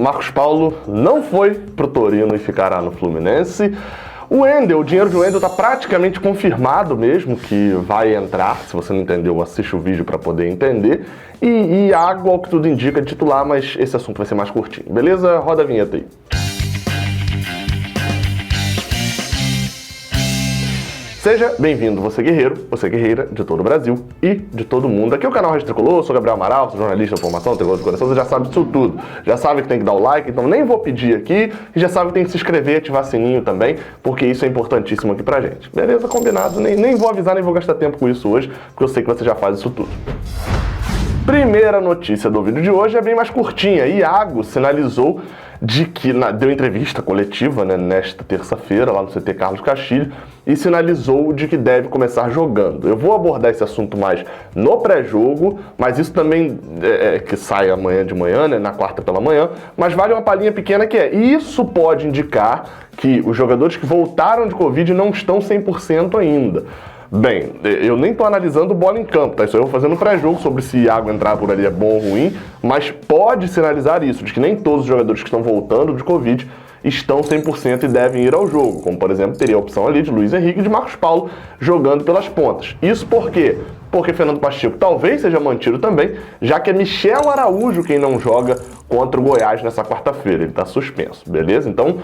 Marcos Paulo não foi pro Torino e ficará no Fluminense. O dinheiro de Wendel está praticamente confirmado mesmo que vai entrar. Se você não entendeu, assiste o vídeo para poder entender. E Iago, ao que tudo indica, titular, mas esse assunto vai ser mais curtinho. Beleza? Roda a vinheta aí. Seja bem-vindo, você guerreiro, você guerreira de todo o Brasil e de todo mundo. Aqui é o canal Rádio Tricolor, sou Gabriel Amaral, sou jornalista de formação, tricolor de coração, você já sabe disso tudo. Já sabe que tem que dar o like, então nem vou pedir aqui. E já sabe que tem que se inscrever, ativar sininho também, porque isso é importantíssimo aqui pra gente. Beleza? Combinado? Nem vou avisar, nem vou gastar tempo com isso hoje, porque eu sei que você já faz isso tudo. Primeira notícia do vídeo de hoje é bem mais curtinha. Iago sinalizou de que deu entrevista coletiva, né, nesta terça-feira lá no CT Carlos Castilho e sinalizou de que deve começar jogando. Eu vou abordar esse assunto mais no pré-jogo, mas isso também que sai amanhã de manhã, né, na quarta pela manhã, mas vale uma palhinha pequena que isso pode indicar que os jogadores que voltaram de Covid não estão 100% ainda. Bem, eu nem tô analisando bola em campo, tá? Isso eu vou fazer no pré-jogo sobre se Iago entrar por ali é bom ou ruim, mas pode sinalizar isso, de que nem todos os jogadores que estão voltando de Covid estão 100% e devem ir ao jogo, como por exemplo teria a opção ali de Luiz Henrique e de Marcos Paulo jogando pelas pontas. Isso por quê? Porque Fernando Pacheco talvez seja mantido também, já que é Michel Araújo quem não joga contra o Goiás nessa quarta-feira, ele tá suspenso, beleza? Então,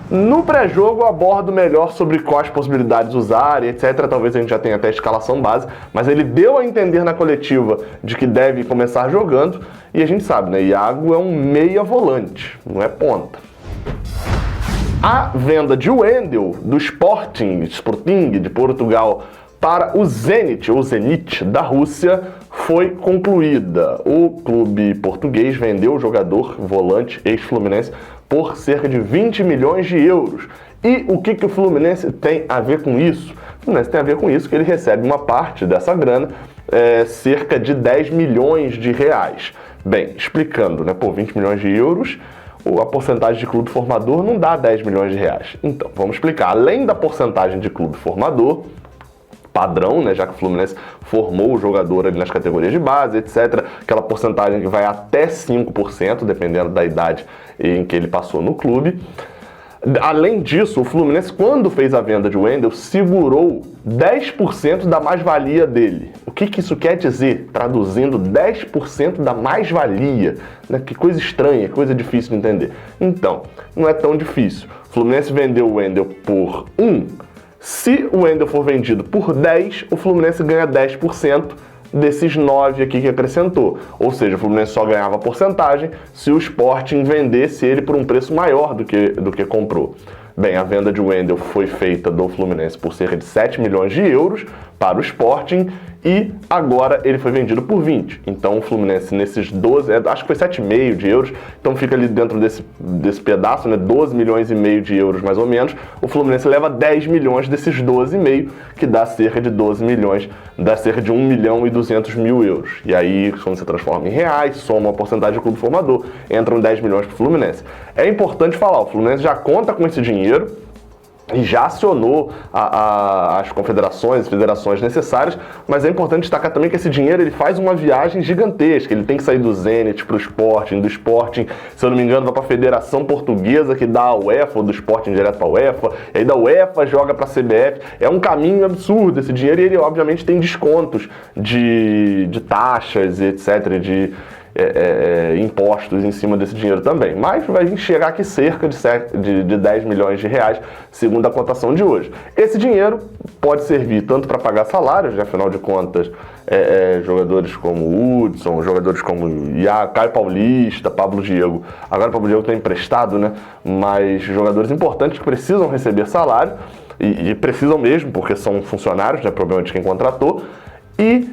no pré-jogo eu abordo melhor sobre quais possibilidades usar e etc. Talvez a gente já tenha até a escalação base, mas ele deu a entender na coletiva de que deve começar jogando e a gente sabe, né? Iago é um meia volante, não é ponta. A venda de Wendel do Sporting de Portugal para o Zenit, ou Zenit, da Rússia, foi concluída. O clube português vendeu o jogador, volante, ex-fluminense, por cerca de 20 milhões de euros. E o que o Fluminense tem a ver com isso? O Fluminense tem a ver com isso que ele recebe uma parte dessa grana, cerca de 10 milhões de reais. Bem, explicando, né? Por 20 milhões de euros, a porcentagem de clube formador não dá 10 milhões de reais. Então, vamos explicar. Além da porcentagem de clube formador, padrão, né, já que o Fluminense formou o jogador ali nas categorias de base, etc. Aquela porcentagem que vai até 5%, dependendo da idade em que ele passou no clube. Além disso, o Fluminense, quando fez a venda de Wendel, segurou 10% da mais-valia dele. O que isso quer dizer? Traduzindo, 10% da mais-valia. Né? Que coisa estranha, coisa difícil de entender. Então, não é tão difícil. O Fluminense vendeu o Wendel por 1. Se o Wendel for vendido por 10, o Fluminense ganha 10% desses 9 aqui que acrescentou. Ou seja, o Fluminense só ganhava porcentagem se o Sporting vendesse ele por um preço maior do que comprou. Bem, a venda de Wendel foi feita do Fluminense por cerca de 7 milhões de euros para o Sporting e agora ele foi vendido por 20. Então o Fluminense nesses 12, acho que foi 7,5 de euros, então fica ali dentro desse pedaço, né, 12 milhões e meio de euros mais ou menos. O Fluminense leva 10 milhões desses 12,5, que dá cerca de 12 milhões, dá cerca de 1 milhão e 200 mil euros. E aí, quando você transforma em reais, soma a porcentagem do clube formador, entram 10 milhões para o Fluminense. É importante falar, o Fluminense já conta com esse dinheiro, e já acionou as confederações, federações necessárias, mas é importante destacar também que esse dinheiro ele faz uma viagem gigantesca, ele tem que sair do Zenit para o Sporting, do Sporting, se eu não me engano, vai para a Federação Portuguesa que dá a UEFA, ou do Sporting direto para a UEFA, e aí da UEFA joga para a CBF, é um caminho absurdo esse dinheiro e ele obviamente tem descontos de taxas e etc, de impostos em cima desse dinheiro também. Mas vai chegar aqui cerca de 10 milhões de reais, segundo a cotação de hoje. Esse dinheiro pode servir tanto para pagar salários, né, afinal de contas, jogadores como Hudson, jogadores como Iago, Caio Paulista, Pablo Diego. Agora o Pablo Diego está emprestado, né? Mas jogadores importantes que precisam receber salário, e precisam mesmo, porque são funcionários, não é problema de quem contratou, e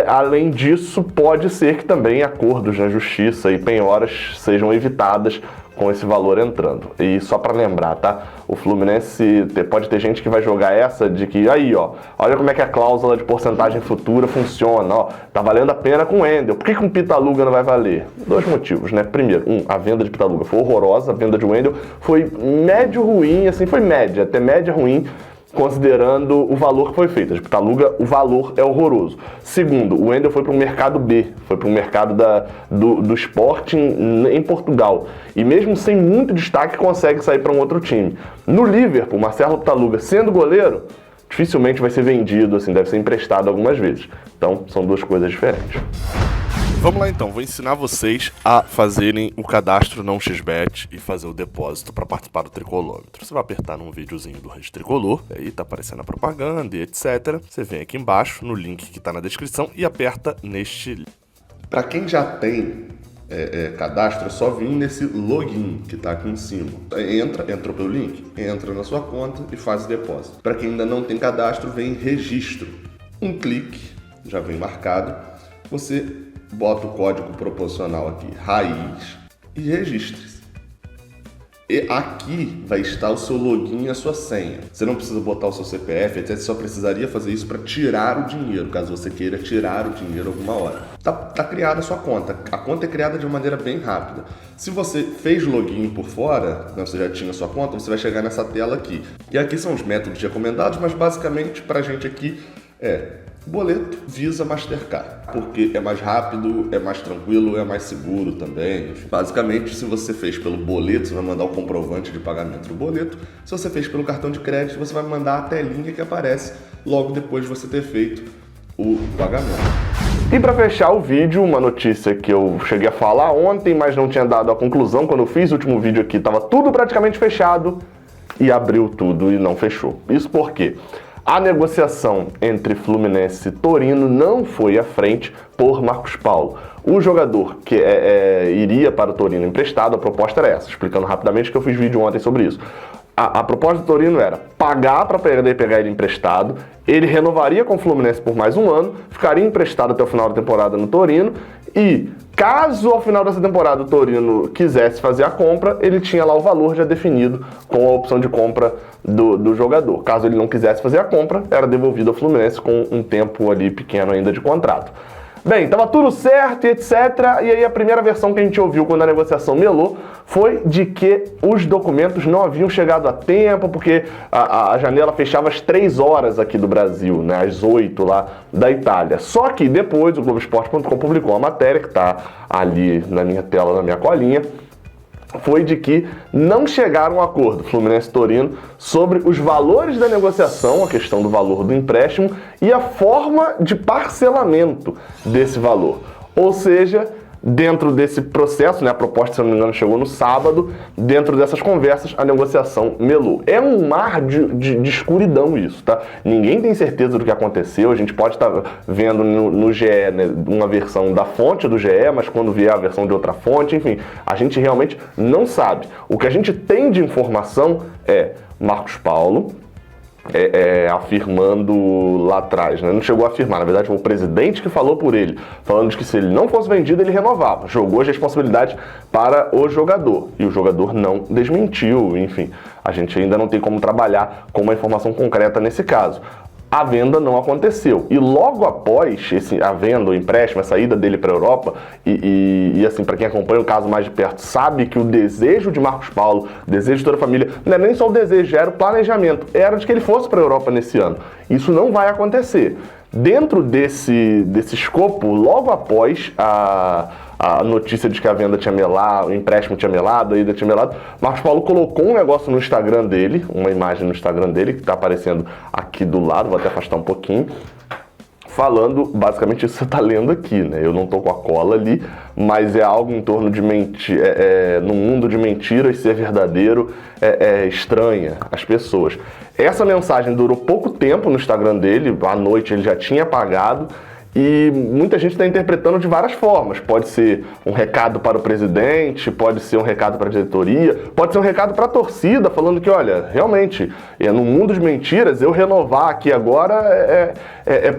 além disso, pode ser que também acordos na justiça e penhoras sejam evitadas com esse valor entrando. E só para lembrar, tá? O Fluminense pode ter gente que vai jogar essa de que, aí ó, olha como é que a cláusula de porcentagem futura funciona, ó, tá valendo a pena com o Wendel, por que um Pitaluga não vai valer? 2 motivos, né? Primeiro, a venda de Pitaluga foi horrorosa, a venda de Wendel foi médio ruim, assim, foi média, até média ruim, considerando o valor que foi feito. A Pitaluga, o valor é horroroso. Segundo, o Wendel foi para o mercado B, foi para o mercado do Sporting em Portugal. E mesmo sem muito destaque, consegue sair para um outro time. No Liverpool, Marcelo Pitaluga, sendo goleiro, dificilmente vai ser vendido, assim, deve ser emprestado algumas vezes. Então, são duas coisas diferentes. Vamos lá então, vou ensinar vocês a fazerem o cadastro não XBET e fazer o depósito para participar do Tricolômetro. Você vai apertar num videozinho do Rede Tricolor, aí tá aparecendo a propaganda e etc. Você vem aqui embaixo no link que tá na descrição e aperta neste link. Para quem já tem cadastro, é só vir nesse login que tá aqui em cima. Entrou pelo link? Entra na sua conta e faz o depósito. Para quem ainda não tem cadastro, vem em registro. Um clique, já vem marcado. Você bota o código proporcional aqui, raiz, e registre-se. E aqui vai estar o seu login e a sua senha. Você não precisa botar o seu CPF, etc. Você só precisaria fazer isso para tirar o dinheiro, caso você queira tirar o dinheiro alguma hora. Tá criada a sua conta. A conta é criada de uma maneira bem rápida. Se você fez login por fora, né, você já tinha a sua conta, você vai chegar nessa tela aqui. E aqui são os métodos recomendados, mas basicamente pra gente aqui boleto, Visa, Mastercard, porque é mais rápido, é mais tranquilo, é mais seguro também. Enfim, basicamente, se você fez pelo boleto, você vai mandar o comprovante de pagamento do boleto. Se você fez pelo cartão de crédito, você vai mandar a telinha que aparece logo depois de você ter feito o pagamento. E para fechar o vídeo, uma notícia que eu cheguei a falar ontem, mas não tinha dado a conclusão. Quando eu fiz o último vídeo aqui, estava tudo praticamente fechado e abriu tudo e não fechou. Isso porque a negociação entre Fluminense e Torino não foi à frente por Marcos Paulo. O jogador que iria para o Torino emprestado, a proposta era essa, explicando rapidamente que eu fiz vídeo ontem sobre isso. A proposta do Torino era pagar para pegar ele emprestado, ele renovaria com o Fluminense por mais um ano, ficaria emprestado até o final da temporada no Torino e, caso ao final dessa temporada o Torino quisesse fazer a compra, ele tinha lá o valor já definido com a opção de compra do jogador. Caso ele não quisesse fazer a compra, era devolvido ao Fluminense com um tempo ali pequeno ainda de contrato. Bem, tava tudo certo e etc. E aí a primeira versão que a gente ouviu quando a negociação melou foi de que os documentos não haviam chegado a tempo, porque a janela fechava às 3 horas aqui do Brasil, né, às 8 lá da Itália. Só que depois o Globoesporte.com publicou uma matéria que tá ali na minha tela, na minha colinha, foi de que não chegaram a um acordo, Fluminense e Torino, sobre os valores da negociação, a questão do valor do empréstimo e a forma de parcelamento desse valor. Ou seja, dentro desse processo, né, a proposta, se não me engano, chegou no sábado, dentro dessas conversas, a negociação melou. É um mar de escuridão isso, tá? Ninguém tem certeza do que aconteceu, a gente pode estar vendo no GE, né, uma versão da fonte do GE, mas quando vier a versão de outra fonte, enfim, a gente realmente não sabe. O que a gente tem de informação é Marcos Paulo afirmando lá atrás, né? Não chegou a afirmar, na verdade foi o presidente que falou por ele, falando de que se ele não fosse vendido, ele renovava, jogou as responsabilidades para o jogador, e o jogador não desmentiu, enfim, a gente ainda não tem como trabalhar com uma informação concreta nesse caso. A venda não aconteceu. E logo após a venda, o empréstimo, a saída dele para a Europa, e assim, para quem acompanha o caso mais de perto, sabe que o desejo de Marcos Paulo, o desejo de toda a família, não é nem só o desejo, era o planejamento, era de que ele fosse para a Europa nesse ano. Isso não vai acontecer. Dentro desse escopo, logo após a notícia de que a venda tinha melado, o empréstimo tinha melado, a ida tinha melado, Marcos Paulo colocou um negócio no Instagram dele, uma imagem no Instagram dele, que está aparecendo aqui do lado, vou até afastar um pouquinho, falando basicamente isso que você está lendo aqui, né? Eu não estou com a cola ali, mas é algo em torno de no mundo de mentiras, ser verdadeiro estranha as pessoas. Essa mensagem durou pouco tempo no Instagram dele, à noite ele já tinha apagado, e muita gente está interpretando de várias formas. Pode ser um recado para o presidente, pode ser um recado para a diretoria, pode ser um recado para a torcida, falando que, olha, realmente, no mundo de mentiras, eu renovar aqui agora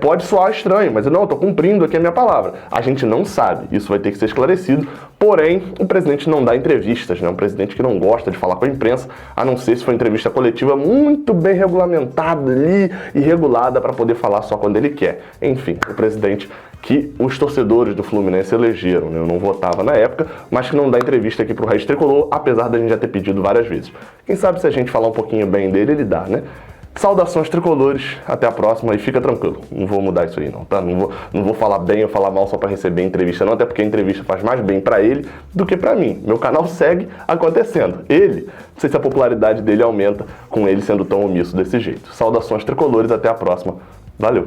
pode soar estranho, mas eu não, estou cumprindo aqui a minha palavra. A gente não sabe, isso vai ter que ser esclarecido, porém, o presidente não dá entrevistas, né? Um presidente que não gosta de falar com a imprensa, a não ser se for entrevista coletiva muito bem regulamentada ali e regulada para poder falar só quando ele quer. Enfim, o presidente que os torcedores do Fluminense elegeram, né? Eu não votava na época, mas que não dá entrevista aqui pro Rede Tricolor, apesar da gente já ter pedido várias vezes. Quem sabe se a gente falar um pouquinho bem dele, ele dá, né? Saudações tricolores, até a próxima e fica tranquilo, não vou mudar isso aí não, tá? Não vou falar bem ou falar mal só pra receber entrevista não, até porque a entrevista faz mais bem pra ele do que pra mim. Meu canal segue acontecendo. Ele, não sei se a popularidade dele aumenta com ele sendo tão omisso desse jeito. Saudações tricolores, até a próxima. Valeu!